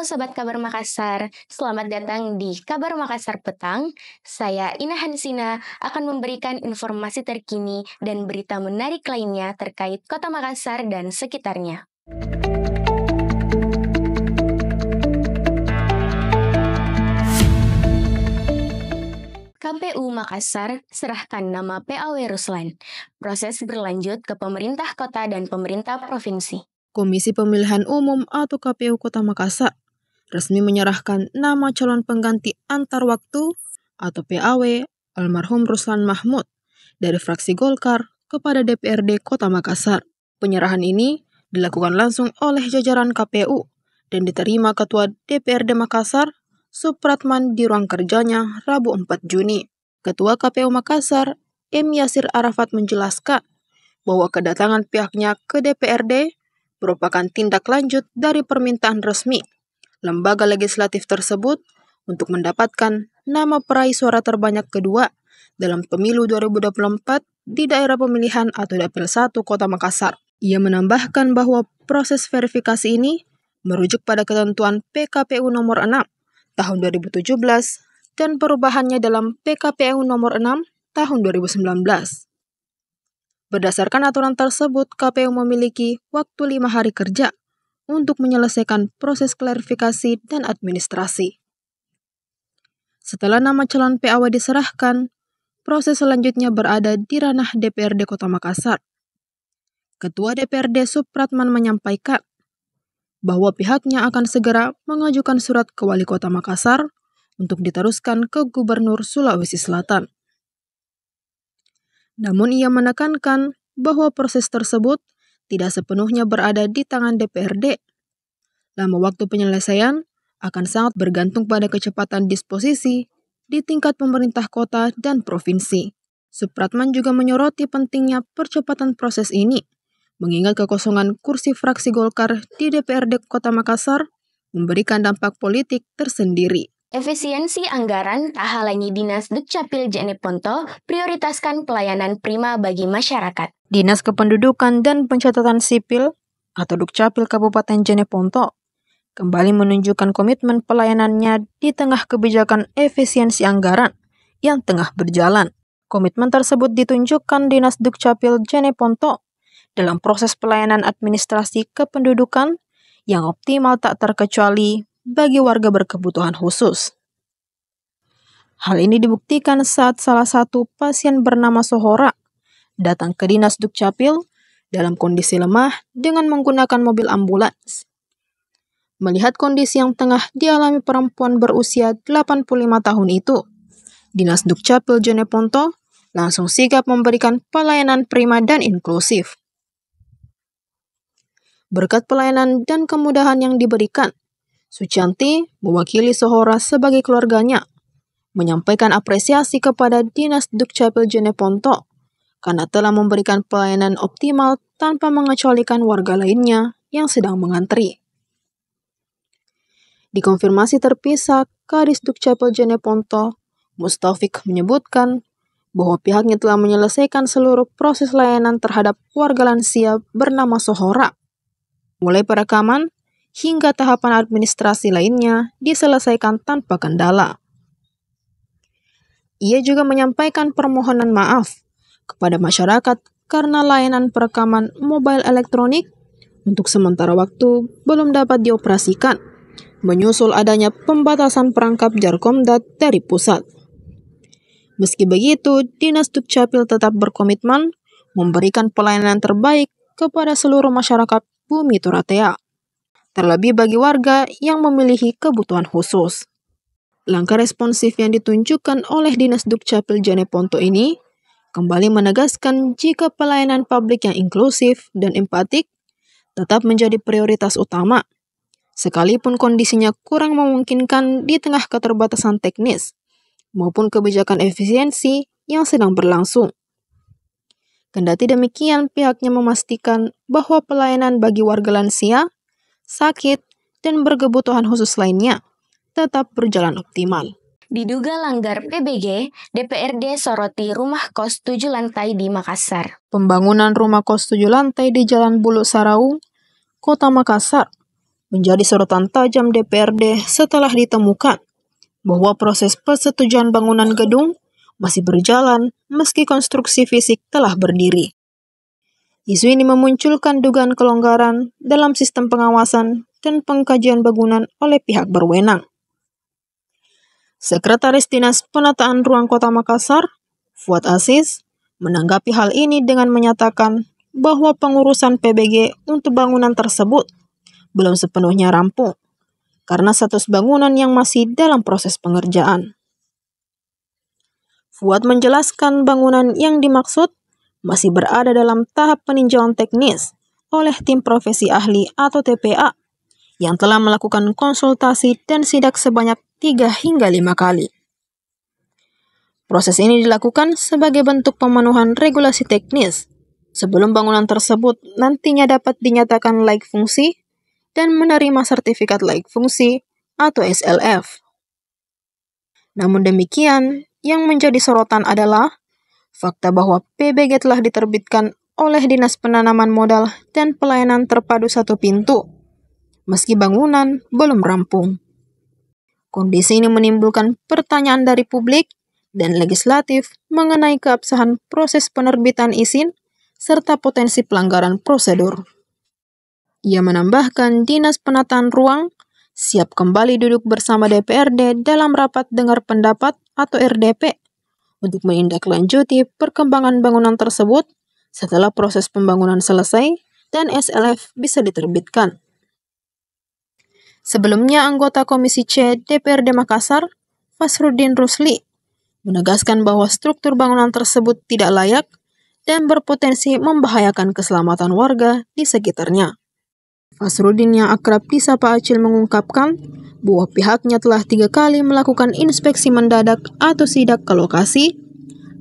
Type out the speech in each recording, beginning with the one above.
Sobat Kabar Makassar, selamat datang di Kabar Makassar Petang. Saya Ina Hansina akan memberikan informasi terkini dan berita menarik lainnya terkait Kota Makassar dan sekitarnya. KPU Makassar serahkan nama PAW Ruslan. Proses berlanjut ke pemerintah kota dan pemerintah provinsi. Komisi Pemilihan Umum atau KPU Kota Makassar resmi menyerahkan nama calon pengganti antar waktu atau PAW almarhum Ruslan Mahmud dari fraksi Golkar kepada DPRD Kota Makassar. Penyerahan ini dilakukan langsung oleh jajaran KPU dan diterima Ketua DPRD Makassar, Supratman di ruang kerjanya Rabu 4 Juni. Ketua KPU Makassar, M. Yasir Arafat menjelaskan bahwa kedatangan pihaknya ke DPRD merupakan tindak lanjut dari permintaan resmi lembaga legislatif tersebut untuk mendapatkan nama peraih suara terbanyak kedua dalam pemilu 2024 di daerah pemilihan atau Dapil 1 Kota Makassar. Ia menambahkan bahwa proses verifikasi ini merujuk pada ketentuan PKPU nomor 6 tahun 2017 dan perubahannya dalam PKPU nomor 6 tahun 2019. Berdasarkan aturan tersebut, KPU memiliki waktu 5 hari kerja untuk menyelesaikan proses klarifikasi dan administrasi. Setelah nama calon PAW diserahkan, proses selanjutnya berada di ranah DPRD Kota Makassar. Ketua DPRD Supratman menyampaikan bahwa pihaknya akan segera mengajukan surat ke Wali Kota Makassar untuk diteruskan ke Gubernur Sulawesi Selatan. Namun ia menekankan bahwa proses tersebut tidak sepenuhnya berada di tangan DPRD. Lama waktu penyelesaian akan sangat bergantung pada kecepatan disposisi di tingkat pemerintah kota dan provinsi. Supratman juga menyoroti pentingnya percepatan proses ini, mengingat kekosongan kursi fraksi Golkar di DPRD Kota Makassar memberikan dampak politik tersendiri. Efisiensi anggaran tak halangi Dinas Dukcapil Jeneponto prioritaskan pelayanan prima bagi masyarakat. Dinas Kependudukan dan Pencatatan Sipil atau Dukcapil Kabupaten Jeneponto kembali menunjukkan komitmen pelayanannya di tengah kebijakan efisiensi anggaran yang tengah berjalan. Komitmen tersebut ditunjukkan Dinas Dukcapil Jeneponto dalam proses pelayanan administrasi kependudukan yang optimal tak terkecuali bagi warga berkebutuhan khusus. Hal ini dibuktikan saat salah satu pasien bernama Sohora datang ke Dinas Dukcapil dalam kondisi lemah dengan menggunakan mobil ambulans. Melihat kondisi yang tengah dialami perempuan berusia 85 tahun itu, Dinas Dukcapil Jeneponto langsung sigap memberikan pelayanan prima dan inklusif. Berkat pelayanan dan kemudahan yang diberikan, Sucianti, mewakili Sohora sebagai keluarganya, menyampaikan apresiasi kepada Dinas Dukcapil Jeneponto karena telah memberikan pelayanan optimal tanpa mengecualikan warga lainnya yang sedang mengantri. Dikonfirmasi terpisah, Kadis Dukcapil Jeneponto, Mustaufik menyebutkan bahwa pihaknya telah menyelesaikan seluruh proses layanan terhadap warga lansia bernama Sohora, mulai perekaman hingga tahapan administrasi lainnya diselesaikan tanpa kendala. Ia juga menyampaikan permohonan maaf kepada masyarakat karena layanan perekaman mobile elektronik untuk sementara waktu belum dapat dioperasikan, menyusul adanya pembatasan perangkap Jarkomdat dari pusat. Meski begitu, Dinas Dukcapil tetap berkomitmen memberikan pelayanan terbaik kepada seluruh masyarakat Bumi Turatea, terlebih bagi warga yang memiliki kebutuhan khusus. Langkah responsif yang ditunjukkan oleh Dinas Dukcapil Jeneponto ini kembali menegaskan jika pelayanan publik yang inklusif dan empatik tetap menjadi prioritas utama, sekalipun kondisinya kurang memungkinkan di tengah keterbatasan teknis maupun kebijakan efisiensi yang sedang berlangsung. Kendati demikian, pihaknya memastikan bahwa pelayanan bagi warga lansia, sakit, dan berkebutuhan khusus lainnya tetap berjalan optimal. Diduga langgar PBG, DPRD soroti rumah kos 7 lantai di Makassar. Pembangunan rumah kos 7 lantai di Jalan Bulu Saraung, Kota Makassar, menjadi sorotan tajam DPRD setelah ditemukan bahwa proses persetujuan bangunan gedung masih berjalan meski konstruksi fisik telah berdiri. Isu ini memunculkan dugaan kelonggaran dalam sistem pengawasan dan pengkajian bangunan oleh pihak berwenang. Sekretaris Dinas Penataan Ruang Kota Makassar, Fuad Aziz, menanggapi hal ini dengan menyatakan bahwa pengurusan PBG untuk bangunan tersebut belum sepenuhnya rampung karena status bangunan yang masih dalam proses pengerjaan. Fuad menjelaskan bangunan yang dimaksud masih berada dalam tahap peninjauan teknis oleh tim profesi ahli atau TPA yang telah melakukan konsultasi dan sidak sebanyak 3 hingga 5 kali. Proses ini dilakukan sebagai bentuk pemenuhan regulasi teknis sebelum bangunan tersebut nantinya dapat dinyatakan layak fungsi dan menerima sertifikat layak fungsi atau SLF. Namun demikian, yang menjadi sorotan adalah fakta bahwa PBG telah diterbitkan oleh Dinas Penanaman Modal dan Pelayanan Terpadu Satu Pintu, meski bangunan belum rampung. Kondisi ini menimbulkan pertanyaan dari publik dan legislatif mengenai keabsahan proses penerbitan izin serta potensi pelanggaran prosedur. Ia menambahkan Dinas Penataan Ruang siap kembali duduk bersama DPRD dalam rapat dengar pendapat atau RDP untuk menindaklanjuti perkembangan bangunan tersebut setelah proses pembangunan selesai dan SLF bisa diterbitkan. Sebelumnya, anggota Komisi C DPRD Makassar, Fasruddin Rusli, menegaskan bahwa struktur bangunan tersebut tidak layak dan berpotensi membahayakan keselamatan warga di sekitarnya. Fasruddin yang akrab disapa Acil mengungkapkan bahwa pihaknya telah 3 kali melakukan inspeksi mendadak atau sidak ke lokasi,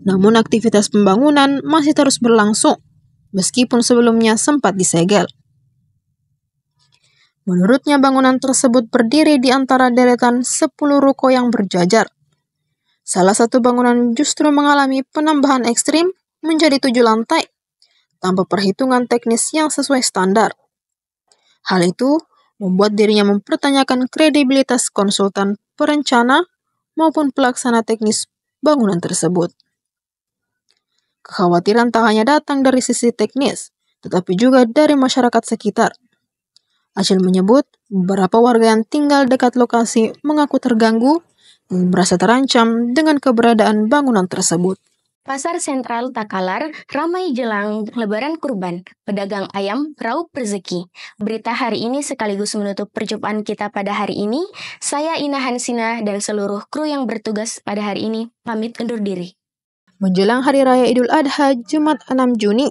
namun aktivitas pembangunan masih terus berlangsung, meskipun sebelumnya sempat disegel. Menurutnya bangunan tersebut berdiri di antara deretan 10 ruko yang berjajar. Salah satu bangunan justru mengalami penambahan ekstrim menjadi 7 lantai, tanpa perhitungan teknis yang sesuai standar. Hal itu membuat dirinya mempertanyakan kredibilitas konsultan perencana maupun pelaksana teknis bangunan tersebut. Kekhawatiran tak hanya datang dari sisi teknis, tetapi juga dari masyarakat sekitar. Acil menyebut beberapa warga yang tinggal dekat lokasi mengaku terganggu dan merasa terancam dengan keberadaan bangunan tersebut. Pasar Sentral Takalar ramai jelang Lebaran Kurban. Pedagang ayam raup rezeki. Berita hari ini sekaligus menutup perjumpaan kita pada hari ini. Saya Ina Hansina dan seluruh kru yang bertugas pada hari ini pamit undur diri. Menjelang Hari Raya Idul Adha Jumat 6 Juni,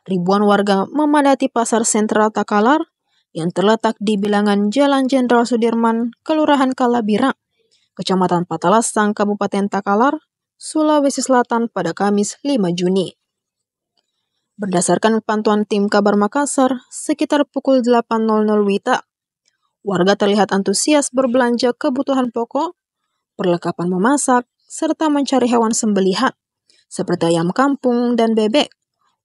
ribuan warga memadati Pasar Sentral Takalar yang terletak di bilangan Jalan Jenderal Sudirman, Kelurahan Kalabirang, Kecamatan Patalasang, Kabupaten Takalar, Sulawesi Selatan pada Kamis 5 Juni. Berdasarkan pantauan tim Kabar Makassar, sekitar pukul 8.00 WITA, warga terlihat antusias berbelanja kebutuhan pokok, perlengkapan memasak, serta mencari hewan sembelihan, seperti ayam kampung dan bebek,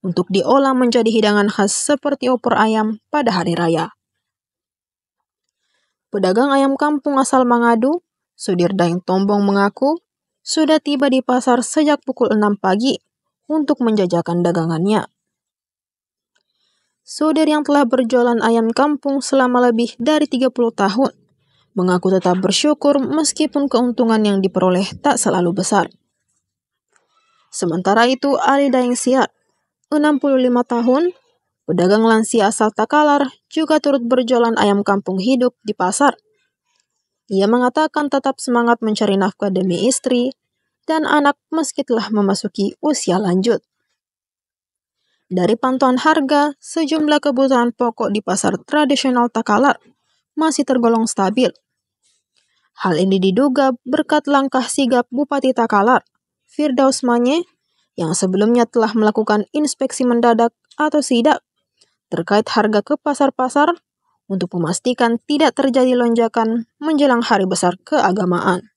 untuk diolah menjadi hidangan khas seperti opor ayam pada hari raya. Pedagang ayam kampung asal Mangadu, Sudir Daeng Tombong mengaku sudah tiba di pasar sejak pukul 6 pagi untuk menjajakan dagangannya. Sudir yang telah berjualan ayam kampung selama lebih dari 30 tahun, mengaku tetap bersyukur meskipun keuntungan yang diperoleh tak selalu besar. Sementara itu, Ali Daeng Siat, 65 tahun, pedagang lansia asal Takalar, juga turut berjualan ayam kampung hidup di pasar. Ia mengatakan tetap semangat mencari nafkah demi istri dan anak meski telah memasuki usia lanjut. Dari pantauan harga, sejumlah kebutuhan pokok di pasar tradisional Takalar masih tergolong stabil. Hal ini diduga berkat langkah sigap Bupati Takalar, Firdaus Manye, yang sebelumnya telah melakukan inspeksi mendadak atau sidak terkait harga ke pasar-pasar untuk memastikan tidak terjadi lonjakan menjelang hari besar keagamaan.